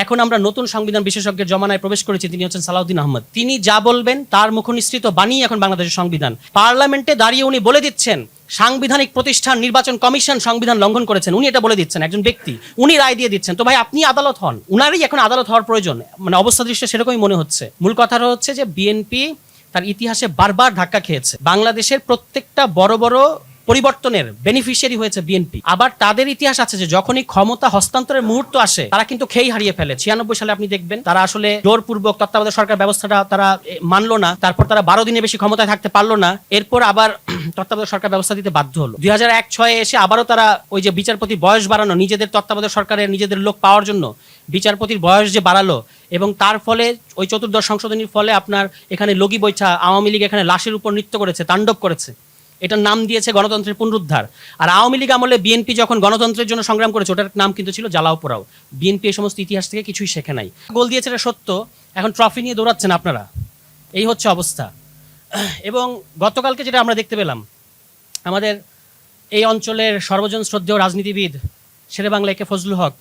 এখন আমরা নতুন সংবিধান বিশেষজ্ঞের জমানায় প্রবেশ করেছি, তিনি হচ্ছেন সালাউদ্দিন আহমদ। তিনি যা বলবেন তার মুখনিসৃত বাণী এখন বাংলাদেশের সংবিধান। পার্লামেন্টে দাঁড়িয়ে উনি বলে দিচ্ছেন সাংবিধানিক প্রতিষ্ঠান নির্বাচন কমিশন সংবিধান লঙ্ঘন করেছেন। উনি এটা বলে দিচ্ছেন, একজন ব্যক্তি, উনি রায় দিয়ে দিচ্ছেন। তো ভাই আপনি আদালত হন, উনারই এখন আদালত হওয়ার প্রয়োজন, মানে অবস্থা দৃশ্যে সেরকমই মনে হচ্ছে। মূল কথাটা হচ্ছে যে বিএনপি তার ইতিহাসে বারবার ধাক্কা খেয়েছে। বাংলাদেশের প্রত্যেকটা বড় বড় পরিবর্তনের বেনিফিশিয়ারি হয়েছে বিএনপি। আবার তাদের ইতিহাস আছে যে যখনই ক্ষমতা হস্তান্তরের মুহূর্ত আসে তারা কিন্তু খেই হারিয়ে ফেলে। 96 সালে আপনি দেখবেন তারা আসলে জোরপূর্বক তত্ত্বাবধায়ক সরকার ব্যবস্থাটা তারা মানলো না, তারপর তারা 12 দিনের বেশি ক্ষমতায় থাকতে পারলো না, এরপর আবার তত্ত্বাবধায়ক সরকার ব্যবস্থা দিতে বাধ্য হলো। 2001-06 এসে আবারও তারা ওই যে বিচারপতির বয়স বাড়ানো, নিজেদের তত্ত্বাবধায়ক সরকারের নিজেদের লোক পাওয়ার জন্য বিচারপতির বয়স যে বাড়ালো, এবং তার ফলে ওই 14দশ সংশোধনীর ফলে আপনার এখানে লগি বৈঠা, আওয়ামী লীগ এখানে লাশের উপর নৃত্য করেছে, তাণ্ডব করেছে। এটার নাম দিয়েছে গণতন্ত্রের পুনরুদ্ধার। আর আওয়ামী লীগ আমলে বিএনপি যখন গণতন্ত্রের জন্য সংগ্রাম করেছে ওটার নাম কিন্তু ছিল জ্বালাও পোড়াও। বিএনপি এই সমস্ত ইতিহাস থেকে কিছুই শেখে নাই। গোল দিয়েছে এটা সত্য, এখন ট্রফি নিয়ে দৌড়াচ্ছেন আপনারা, এই হচ্ছে অবস্থা। এবং গতকালকে যেটা আমরা দেখতে পেলাম, আমাদের এই অঞ্চলের সর্বজন শ্রদ্ধেয় রাজনীতিবিদ শেরেবাংলা একে ফজলুল হক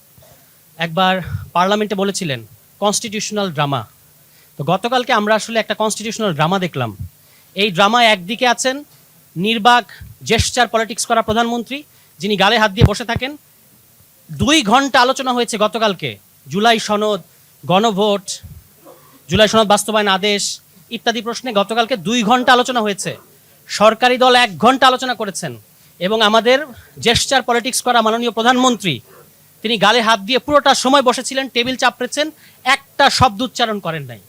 একবার পার্লামেন্টে বলেছিলেন কনস্টিটিউশনাল ড্রামা। তো গতকালকে আমরা আসলে একটা কনস্টিটিউশনাল ড্রামা দেখলাম। এই ড্রামায় একদিকে আছেন নির্বাক জেস্টার পলিটিক্স করা প্রধানমন্ত্রী, যিনি গালে হাত দিয়ে বসে থাকেন। 2 ঘন্টা আলোচনা হয়েছে গতকালকে জুলাই সনদ, গণভোট, জুলাই সনদ বাস্তবায়ন আদেশ ইত্যাদি প্রশ্নে। গতকালকে 2 ঘন্টা আলোচনা হয়েছে। সরকারি দল 1 ঘন্টা আলোচনা করেছেন, এবং আমাদের জেস্টার পলিটিক্স করা মাননীয় প্রধানমন্ত্রী তিনি গালে হাত দিয়ে পুরোটা সময় বসেছিলেন, টেবিল চাপড়েছেন, একটা শব্দ উচ্চারণ করেন নাই।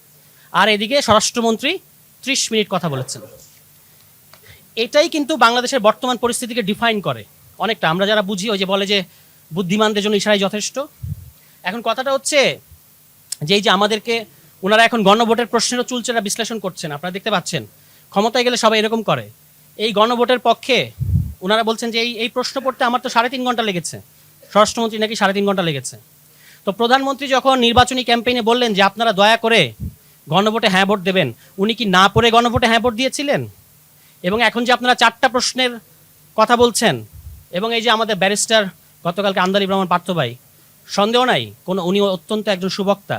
আর এদিকে স্বরাষ্ট্রমন্ত্রী 30 মিনিট কথা বলেছেন। এটাই কিন্তু বাংলাদেশের বর্তমান পরিস্থিতিকে ডিফাইন করে অনেকটা। আমরা যারা বুঝি ওই যে বলে যে বুদ্ধিমানদের জন্য ইশারাই যথেষ্ট। এখন কথাটা হচ্ছে যে এই যে আমাদেরকে ওনারা এখন গণভোটের প্রশ্নেরও চুলচেরা বিশ্লেষণ করছেন, আপনারা দেখতে পাচ্ছেন। ক্ষমতায় গেলে সবাই এরকম করে। এই গণভোটের পক্ষে ওনারা বলছেন যে এই প্রশ্ন পড়তে আমার তো 3.5 ঘন্টা লেগেছে, স্বরাষ্ট্রমন্ত্রী নাকি 3.5 ঘন্টা লেগেছে। তো প্রধানমন্ত্রী যখন নির্বাচনী ক্যাম্পেইনে বললেন যে আপনারা দয়া করে গণভোটে হ্যাঁ ভোট দেবেন, উনি কি না পড়ে গণভোটে হ্যাঁ ভোট দিয়েছিলেন? এবং এখন যে আপনারা 4টা প্রশ্নের কথা বলছেন, এবং এই যে আমাদের ব্যারিস্টার গতকালকে আন্দালি ব্রাহ্মণ পার্থ ভাই, সন্দেহ নাই কোনো উনি অত্যন্ত একজন সুবক্তা,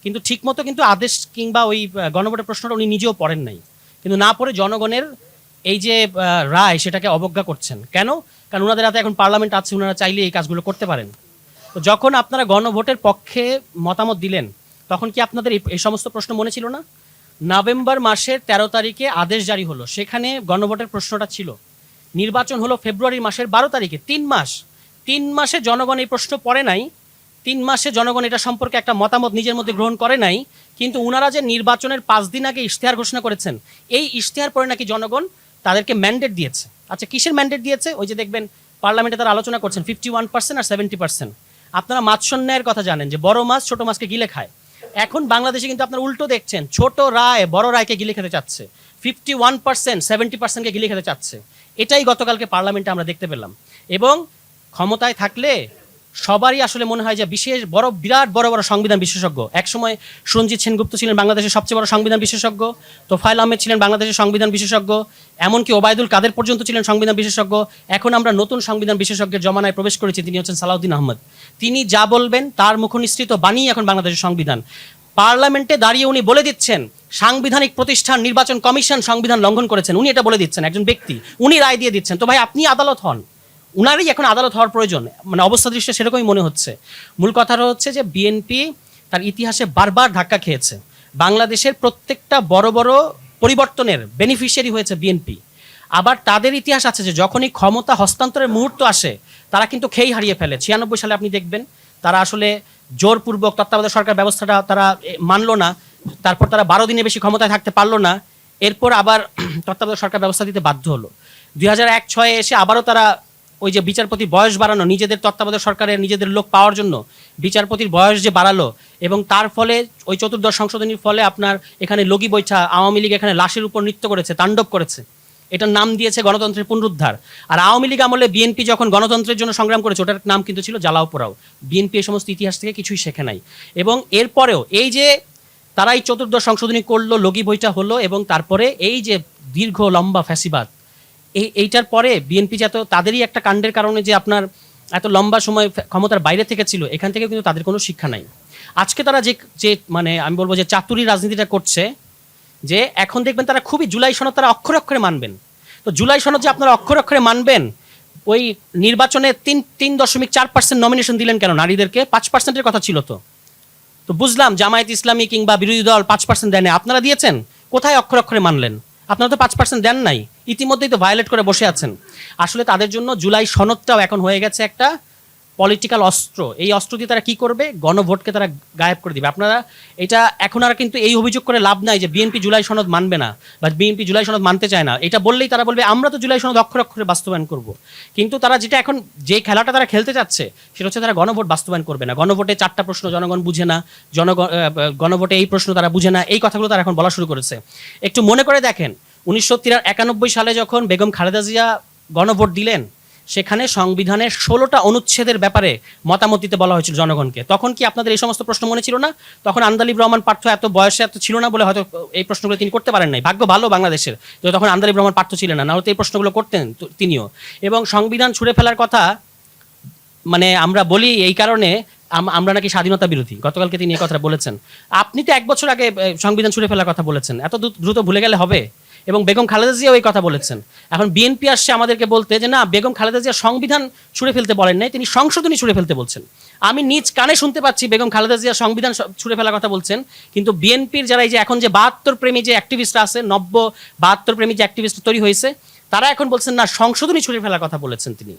কিন্তু ঠিকমতো কিন্তু আদেশ কিংবা ওই গণভোটের প্রশ্নটা উনি নিজেও পড়েন নাই। কিন্তু না পড়ে জনগণের এই যে রায় সেটাকে অবজ্ঞা করছেন। কেন? কারণ ওনাদের হাতে এখন পার্লামেন্ট আছে, ওনারা চাইলে এই কাজগুলো করতে পারেন। তো যখন আপনারা গণভোটের পক্ষে মতামত দিলেন তখন কি আপনাদের এই সমস্ত প্রশ্ন মনে ছিল না? নভেম্বর মাসের 13 তারিখে আদেশ জারি হলো, সেখানে গণভোটের প্রশ্নটা ছিল। নির্বাচন হলো ফেব্রুয়ারি মাসের 12 তারিখে। 3 মাসে জনগণ এই প্রশ্ন পড়ে নাই, 3 মাসে জনগণ এটা সম্পর্কে একটা মতামত নিজের মধ্যে গ্রহণ করে নাই। কিন্তু ওনারা যে নির্বাচনের 5 দিন আগে ইশতেহার ঘোষণা করেছেন, এই ইশতেহার পরে নাকি জনগণ তাদেরকে ম্যান্ডেট দিয়েছে। আচ্ছা, কিসের ম্যান্ডেট দিয়েছে? ওই যে দেখবেন পার্লামেন্টে তারা আলোচনা করছেন 51% আর 70%। আপনারা মাছ সন্ন্যায়ের কথা জানেন যে বড় মাছ ছোট মাছকে গিলে খায়। এখন বাংলাদেশে কিন্তু আপনার উল্টো দেখছেন, ছোট রায় বড় রায়কে গিলে খেতে চাচ্ছে, 51% 70%কে গিলে খেতে চাচ্ছে। এটাই গতকালকে পার্লামেন্টে আমরা দেখতে পেলাম। এবং ক্ষমতায় থাকলে সবারই আসলে মনে হয় যে বিশেষ বিরাট বড় বড় সংবিধান বিশেষজ্ঞ। একসময় সঞ্জিত সেনগুপ্ত ছিলেন বাংলাদেশের সবচেয়ে বড় সংবিধান বিশেষজ্ঞ, তোফায়েল আহমেদ ছিলেন বাংলাদেশের সংবিধান বিশেষজ্ঞ, এমনকি ওবায়দুল কাদের পর্যন্ত ছিলেন সংবিধান বিশেষজ্ঞ। এখন আমরা নতুন সংবিধান বিশেষজ্ঞের জমানায় প্রবেশ করেছি, তিনি হচ্ছেন সালাউদ্দিন আহমদ। তিনি যা বলবেন তার মুখনিসৃত বাণী এখন বাংলাদেশের সংবিধান। পার্লামেন্টে দাঁড়িয়ে উনি বলে দিচ্ছেন সাংবিধানিক প্রতিষ্ঠান নির্বাচন কমিশন সংবিধান লঙ্ঘন করেছেন। উনি এটা বলে দিচ্ছেন, একজন ব্যক্তি, উনি রায় দিয়ে দিচ্ছেন। তো ভাই আপনি আদালত হন, উনারই এখন আদালত হওয়ার প্রয়োজন, মানে অবস্থা দৃশ্যে সেরকমই মনে হচ্ছে। মূল কথাটা হচ্ছে যে বিএনপি তার ইতিহাসে বারবার ধাক্কা খেয়েছে। বাংলাদেশের প্রত্যেকটা বড় বড় পরিবর্তনের বেনিফিশিয়ারি হয়েছে বিএনপি। আবার তাদের ইতিহাস আছে যে যখনই ক্ষমতা হস্তান্তরের মুহূর্ত আসে তারা কিন্তু খেই হারিয়ে ফেলে। 96 সালে আপনি দেখবেন তারা আসলে জোরপূর্বক তত্ত্বাবধায়ক সরকার ব্যবস্থাটা তারা মানলো না, তারপর তারা 12 দিনের বেশি ক্ষমতায় থাকতে পারলো না, এরপর আবার তত্ত্বাবধায়ক সরকার ব্যবস্থা দিতে বাধ্য হলো। 2001-06 এসে আবারও তারা ওই যে বিচারপতির বয়স বাড়ানো, নিজেদের তত্ত্বাবধায়ক সরকারের নিজেদের লোক পাওয়ার জন্য বিচারপতির বয়স যে বাড়ালো, এবং তার ফলে ওই 14দশ সংশোধনীর ফলে আপনার এখানে লগি বৈঠা, আওয়ামী লীগ এখানে লাশের উপর নৃত্য করেছে, তাণ্ডব করেছে। এটার নাম দিয়েছে গণতন্ত্রের পুনরুদ্ধার। আর আওয়ামী লীগ আমলে বিএনপি যখন গণতন্ত্রের জন্য সংগ্রাম করেছে ওটার নাম কিন্তু ছিল জ্বালাও পোড়াও। বিএনপি এই সমস্ত ইতিহাস থেকে কিছুই শেখে নাই। এবং এরপরেও এই যে তারাই 14দশ সংশোধনী করলো, লগি বইটা হলো, এবং তারপরে এই যে দীর্ঘ লম্বা ফ্যাসিবাদ, এইটার পরে বিএনপি যাতে তাদেরই একটা কাণ্ডের কারণে যে আপনার এত লম্বা সময় ক্ষমতার বাইরে থেকে ছিল, এখান থেকে কিন্তু তাদের কোনো শিক্ষা নাই। আজকে তারা যে যে মানে আমি বলবো যে চাতুরি রাজনীতিটা করছে, যে এখন দেখবেন তারা খুবই জুলাই সনদ তারা অক্ষরে অক্ষরে মানবেন। তো জুলাই সনদ যে আপনারা অক্ষরে অক্ষরে মানবেন, ওই নির্বাচনে 3.4% নমিনেশন দিলেন কেন নারীদেরকে? 5%-এর কথা ছিল তো। তো বুঝলাম জামায়াত ইসলামী কিংবা বিরোধী দল 5% দেন, আপনারা দিয়েছেন, কোথায় অক্ষরে অক্ষরে মানলেন? আপনারা তো 5% দেন নাই, ইতিমধ্যেই তো ভায়োলেট করে বসে আছেন। আসলে তাদের জন্য জুলাই সনদটাও এখন হয়ে গেছে একটা পলিটিক্যাল অস্ত্র। এই অস্ত্র দিয়ে তারা কি করবে? গণভোটকে তারা গায়েব করে দিবে। আপনারা এটা এখন আর কিন্তু এই অভিযোগ করে লাভ নাই যে বিএনপি জুলাই সনদ মানবে না বা বিএনপি জুলাই সনদ মানতে চায় না। এটা বললেই তারা বলবে আমরা তো জুলাই সনদ অক্ষরে অক্ষরে বাস্তবায়ন করব। কিন্তু তারা যেটা এখন যে খেলাটা তারা খেলতে চাচ্ছে সেটা হচ্ছে তারা গণভোট বাস্তবায়ন করবে না। গণভোটে 4টা প্রশ্ন জনগণ বুঝে না, গণভোটে এই প্রশ্ন তারা বুঝে না, এই কথাগুলো তারা এখন বলা শুরু করেছে। একটু মনে করে দেখেন, 1991 সালে যখন বেগম খালেদা জিয়া গণভোট দিলেন, সেখানে সংবিধানের 16টা অনুচ্ছেদের ব্যাপারে মতামত দিতে বলা হয়েছিল জনগণকে। তখন কি আপনাদের এই সমস্ত প্রশ্ন মনে ছিল না? তখন আন্দালিব রহমান পার্থ এত বয়সে এত ছিল না বলে হয়তো এই প্রশ্নগুলো তিনি করতে পারেন নাই। ভাগ্য ভালো বাংলাদেশের যে তখন আন্দালিব রহমান পার্থ ছিলেন না, নাহলে তো এই প্রশ্নগুলো করতেন তিনিও। এবং সংবিধান ছুঁড়ে ফেলার কথা মানে আমরা বলি এই কারণে আমরা নাকি স্বাধীনতা বিরোধী। গতকালকে তিনি এই কথাটা বলেছেন। আপনি তো 1 বছর আগে সংবিধান ছুঁড়ে ফেলার কথা বলেছেন, এত দ্রুত ভুলে গেলে হবে? এবং বেগম খালেদা জিয়াও এই কথা বলেছেন। এখন বিএনপি আসছে আমাদেরকে বলতে যে না, বেগম খালেদা জিয়া সংবিধান ছুঁড়ে ফেলতে বলেন নাই, তিনি সংশোধনী ছুঁড়ে ফেলতে বলছেন। আমি নিজ কানে শুনতে পাচ্ছি বেগম খালেদা জিয়া সংবিধান ছুঁড়ে ফেলার কথা বলছেন, কিন্তু বিএনপির যারা এই যে এখন যে 72 প্রেমী যে অ্যাক্টিভিস্টরা আছে, 72 প্রেমী যে অ্যাক্টিভিস্ট তৈরি হয়েছে, তারা এখন বলছেন না, সংশোধনী ছুঁড়ে ফেলার কথা বলেছেন তিনি।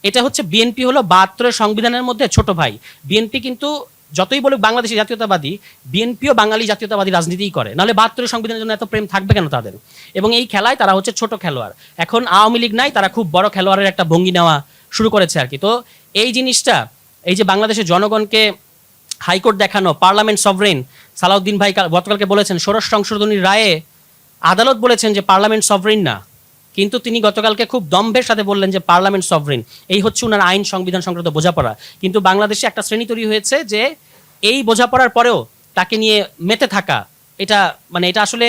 এটা হচ্ছে বিএনপি হলো 72 সংবিধানের মধ্যে ছোট ভাই। বিএনপি কিন্তু যতই বলুক বাংলাদেশি জাতীয়তাবাদী, বিএনপিও বাঙালি জাতীয়তাবাদী রাজনীতিই করে, নাহলে 72 সংবিধানের জন্য এত প্রেম থাকবে কেন তাদের? এবং এই খেলায় তারা হচ্ছে ছোট খেলোয়াড়। এখন আওয়ামী লীগ নাই, তারা খুব বড় খেলোয়াড়ের একটা ভঙ্গি নেওয়া শুরু করেছে আর কি। তো এই জিনিসটা, এই যে বাংলাদেশের জনগণকে হাইকোর্ট দেখানো, পার্লামেন্ট সভরেন, সালাউদ্দিন ভাই গতকালকে বলেছেন ষোড়শ সংশোধনীর রায়ে আদালত বলেছেন যে পার্লামেন্ট সভরেন না, কিন্তু তিনি গতকালকে খুব দম্ভের সাথে বললেন যে পার্লামেন্ট সভরেন। এই হচ্ছে ওনার আইন সংবিধান সংক্রান্ত বোঝাপড়া। কিন্তু বাংলাদেশে একটা শ্রেণী তৈরি হয়েছে যে এই বোঝাপড়ার পরেও তাকে নিয়ে মেতে থাকা, এটা মানে এটা আসলে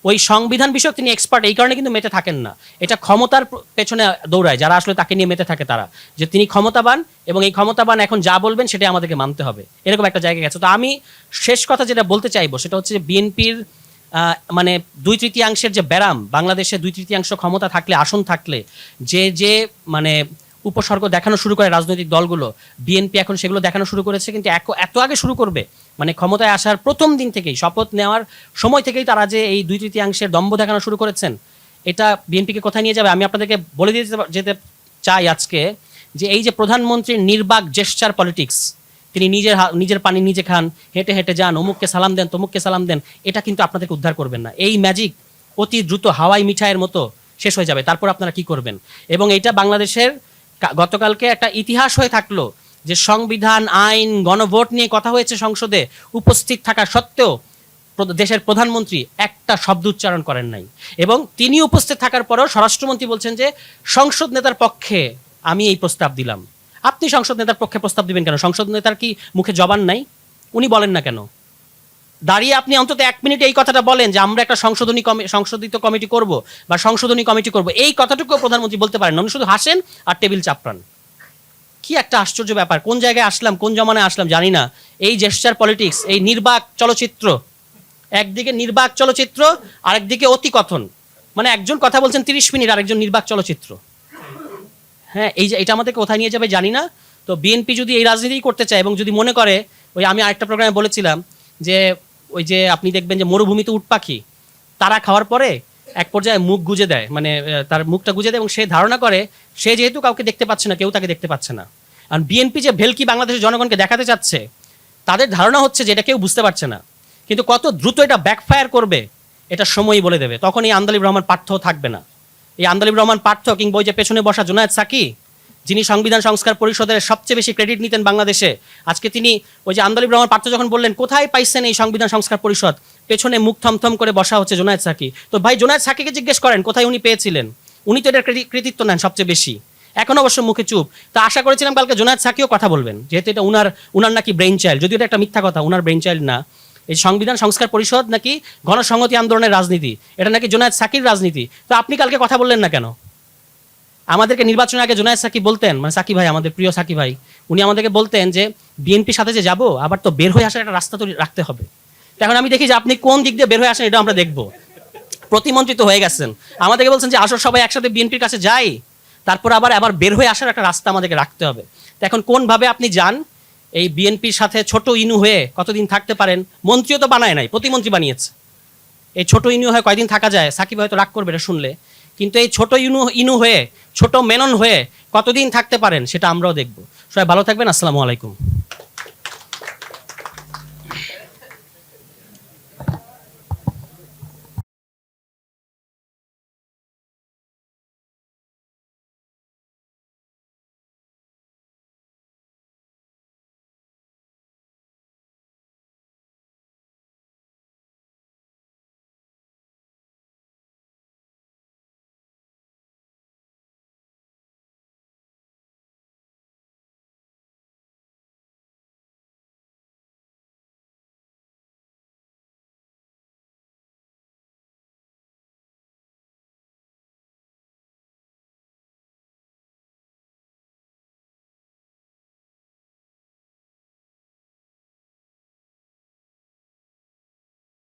ওই সংবিধান বিষয়ক তিনি এক্সপার্ট, এই কারণে কিন্তু মেতে থাকেন না। এটা ক্ষমতার পেছনে দৌড়ায় যারা আসলে তাকে নিয়ে মেতে থাকে, তারা যে তিনি ক্ষমতাবান এবং এই ক্ষমতাবান এখন যা বলবেন সেটাই আমাদেরকে মানতে হবে, এরকম একটা জায়গায় গেছে। তো আমি শেষ কথা যেটা বলতে চাইবো সেটা হচ্ছে যে বিএনপির মানে 2/3 যে ব্যারাম, বাংলাদেশে 2/3 ক্ষমতা থাকলে, আসন থাকলে যে মানে উপসর্গ দেখানো শুরু করে রাজনৈতিক দলগুলো, বিএনপি এখন সেগুলো দেখানো শুরু করেছে। কিন্তু এত আগে শুরু করবে, মানে ক্ষমতায় আসার প্রথম দিন থেকেই, শপথ নেওয়ার সময় থেকেই তারা যে এই 2/3 দম্ভ দেখানো শুরু করেছেন, এটা বিএনপিকে কোথায় নিয়ে যাবে? আমি আপনাদেরকে বলে যেতে চাই আজকে যে এই যে প্রধানমন্ত্রীর নির্বাক জেস্চার পলিটিক্স, তিনি নিজের পানি নিজে খান, হেঁটে হেঁটে যান, অমুককে সালাম দেন, তমুককে সালাম দেন, এটা কিন্তু আপনাদেরকে উদ্ধার করবেন না। এই ম্যাজিক অতি দ্রুত হাওয়াই মিঠাইয়ের মতো শেষ হয়ে যাবে, তারপর আপনারা কি করবেন? এবং এটা বাংলাদেশের গতকালকে একটা ইতিহাস হয়ে থাকলো যে সংবিধান, আইন, গণভোট নিয়ে কথা হয়েছে সংসদে, উপস্থিত থাকা সত্ত্বেও দেশের প্রধানমন্ত্রী একটা শব্দ উচ্চারণ করেন নাই। এবং তিনি উপস্থিত থাকার পরেও স্বরাষ্ট্রমন্ত্রী বলছেন যে সংসদ নেতার পক্ষে আমি এই প্রস্তাব দিলাম। আপনি সংসদ নেতার পক্ষে প্রস্তাব দিবেন কেন? সংসদ নেতার কি মুখে জবান নাই? উনি বলেন না কেন? দাঁড়িয়ে আপনি অন্তত 1 মিনিট এই কথাটা বলেন যে আমরা একটা সংশোধিত কমিটি করব বা সংশোধনী কমিটি করব, এই কথাটুকু প্রধানমন্ত্রী বলতে পারেন না। উনি শুধু হাসেন আর টেবিল চাপড়ান। কি একটা আশ্চর্য ব্যাপার! কোন জায়গায় আসলাম, কোন জমানায় আসলাম জানি না। এই জেস্চার পলিটিক্স, এই নির্বাক চলচ্চিত্র, একদিকে নির্বাক চলচ্চিত্র, আরেকদিকে অতি কথন। মানে একজন কথা বলছেন 30 মিনিট, আরেকজন নির্বাক চলচ্চিত্র। হ্যাঁ, এই যে এটা আমাদেরকে কোথায় নিয়ে যাবে জানি না। তো বিএনপি যদি এই রাজনীতি করতে চায় এবং যদি মনে করে, ওই আমি আরেকটা প্রোগ্রামে বলেছিলাম যে ওই যে আপনি দেখবেন যে মরুভূমিতে উট পাখি তারা খাওয়ার পরে এক পর্যায়ে মুখ গুজে দেয়, মানে তার মুখটা গুজে দেয় এবং সে ধারণা করে সে যেহেতু কাউকে দেখতে পাচ্ছে না, কেউ তাকে দেখতে পাচ্ছে না। আর বিএনপি যে ভেলকি বাংলাদেশের জনগণকে দেখাতে চাচ্ছে, তাদের ধারণা হচ্ছে যে এটা কেউ বুঝতে পারছে না। কিন্তু কত দ্রুত এটা ব্যাকফায়ার করবে এটা সময়ই বলে দেবে। তখন এই আন্দালিব রহমান পার্থ থাকবে না। এই আন্দালিব রহমান পার্থ কিংবা ওই যে পেছনে বসা জুনায়েদ সাকি, যিনি সংবিধান সংস্কার পরিষদের সবচেয়ে বেশি ক্রেডিট নিতেন বাংলাদেশে, আজকে তিনি ওই যে আন্দালিব রহমান পার্থ যখন বললেন কোথায় পাইছেন এই সংবিধান সংস্কার পরিষদ, পেছনে মুখ থমথম করে বসা হচ্ছে জুনায়েদ সাকি। তো ভাই জুনায়েদ সাকিকে জিজ্ঞেস করেন কোথায় উনি পেয়েছিলেন, উনি তো এটার কৃতিত্ব নেন সবচেয়ে বেশি। এখন অবশ্য মুখে চুপ। তো আশা করেছিলাম কালকে জুনায়েদ সাকিও কথা বলবেন, যেহেতু এটা উনার নাকি ব্রেইন চাইল্ড, যদিও এটা একটা মিথ্যা কথা, উনার ব্রেইন চাইল্ড না। এই সংবিধান সংস্কার পরিষদ নাকি গণসংহতি আন্দোলনের রাজনীতি, এটা নাকি জুনায়েদ সাকির রাজনীতি। তো আপনি কালকে কথা বললেন না কেন? আমাদেরকে নির্বাচনের আগে জুনায়েদ সাকিব বলতেন, মানে সাকিব ভাই, আমাদের প্রিয় সাকিব ভাই, উনি আমাদেরকে বলতেন যে বিএনপির সাথে যে যাব, আবার তো বের হয়ে আসার একটা রাস্তা তো রাখতে হবে। তো এখন আমি দেখি যে আপনি কোন দিক দিয়ে বের হয়ে আসেন, এটা আমরা দেখব। প্রতিমন্ত্রী তো হয়ে গেছেন, আমাদেরকে বলছেন যে আসো সবাই একসাথে বিএনপির কাছে যাই, তারপর আবার বের হয়ে আসার একটা রাস্তা আমাদেরকে রাখতে হবে। তো এখন কোনভাবে আপনি যান, এই বিএনপির সাথে ছোট ইনু হয়ে কতদিন থাকতে পারেন? মন্ত্রীও তো বানায় নাই, প্রতিমন্ত্রী বানিয়েছে। এই ছোট ইনু হয়ে কয়দিন থাকা যায়? সাকিব হয়তো রাগ করবে এটা শুনলে, কিন্তু এই ছোট ইনু হয়ে, ছোট মেনন হয়ে কতদিন থাকতে পারেন সেটা আমরাও দেখব। সবাই ভালো থাকবেন, আসসালামু আলাইকুম।